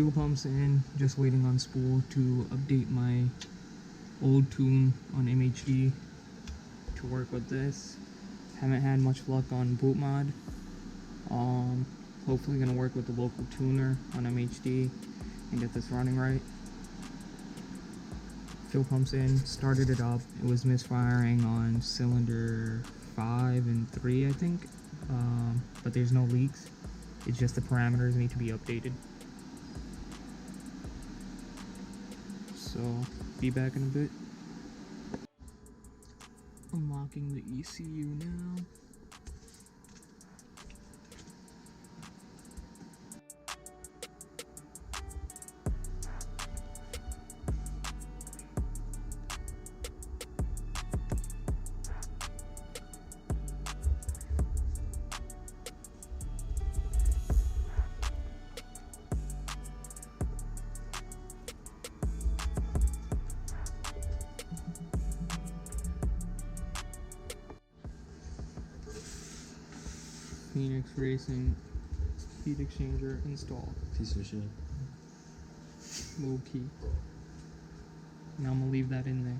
Fuel pump's in, just waiting on Spool to update my old tune on MHD to work with this. Haven't had much luck on boot mod. Hopefully gonna work with the local tuner on MHD and get this running right. Fuel pump's in, started it up. It was misfiring on cylinder 5 and 3, I think, but there's no leaks. It's just the parameters need to be updated. So, be back in a bit. Unlocking the ECU now. fx-Racing heat exchanger install. Piece of shit. Low key. Now I'm gonna leave that in there.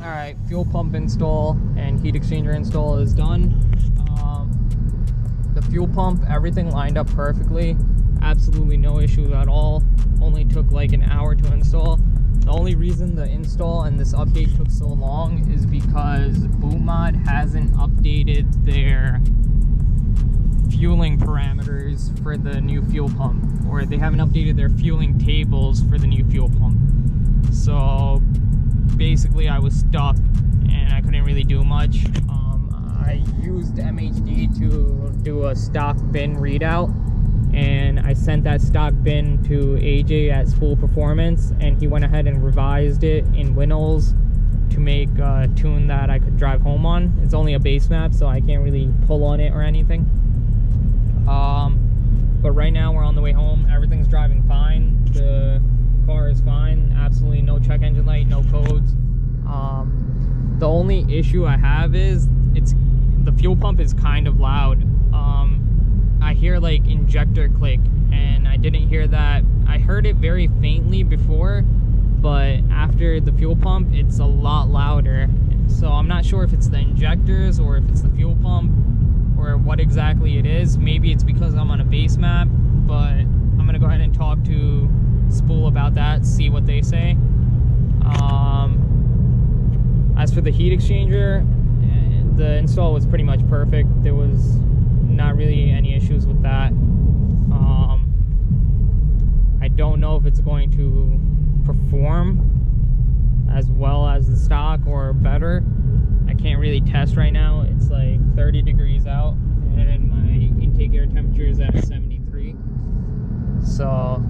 Alright, fuel pump install and heat exchanger install is done. The fuel pump, everything lined up perfectly. Absolutely no issues at all. Only took like an hour to install. The only reason the install and this update took so long is because boot mod hasn't updated their fueling parameters for the new fuel pump, or they haven't updated their fueling tables for the new fuel pump. So basically I was stuck and I couldn't really do much. I used MHD to do a stock bin readout, and I sent that stock bin to AJ at Spool Performance, and he went ahead and revised it in Winnows to make a tune that I could drive home on. It's only a base map, so I can't really pull on it or anything. But right now we're on the way home. Everything's driving fine. The car is fine. Absolutely no check engine light, no codes. The only issue I have is the fuel pump is kind of loud. I hear like injector click, and I didn't hear that. I heard it very faintly before, but after the fuel pump it's a lot louder. So I'm not sure if it's the injectors or if it's the fuel pump or what exactly it is. Maybe it's because I'm on a base map, but I'm gonna go ahead and talk to Spool about that, see what they say. As for the heat exchanger, the install was pretty much perfect. There was not really any issues with that. I don't know if it's going to perform as well as the stock or better. I can't really test right now. It's like 30 degrees out and my intake air temperature is at 73. So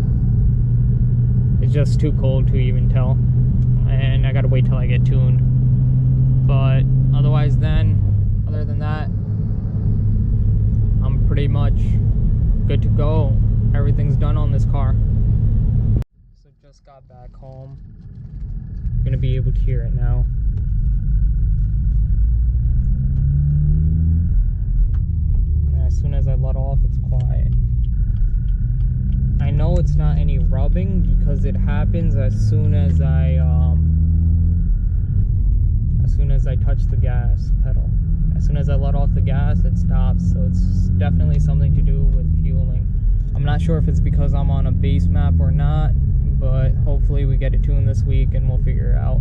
it's just too cold to even tell, and I gotta wait till I get tuned. But other than that, I'm pretty much good to go. Everything's done on this car. So just got back home. I'm gonna be able to hear it now. And as soon as I let off, it's quiet. I know it's not any rubbing because it happens as soon as I touch the gas pedal. As soon as I let off the gas, it stops. So it's definitely something to do with fueling. I'm not sure if it's because I'm on a base map or not, but hopefully we get it tuned this week and we'll figure it out.